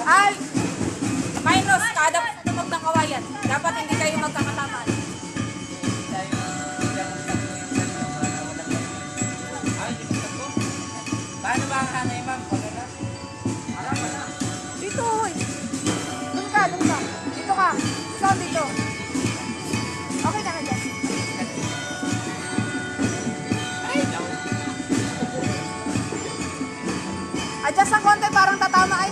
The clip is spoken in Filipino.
Ay, minus kada tunog ng kawayan. Dapat hindi kayo magkakatamaan. Paano ba ang hanay, ma'am? Dito, hoy. Doon ka, doon ka. Dito ka. Ikaw dito. Okay na dyan. Adjust ang konti, parang tatama ay.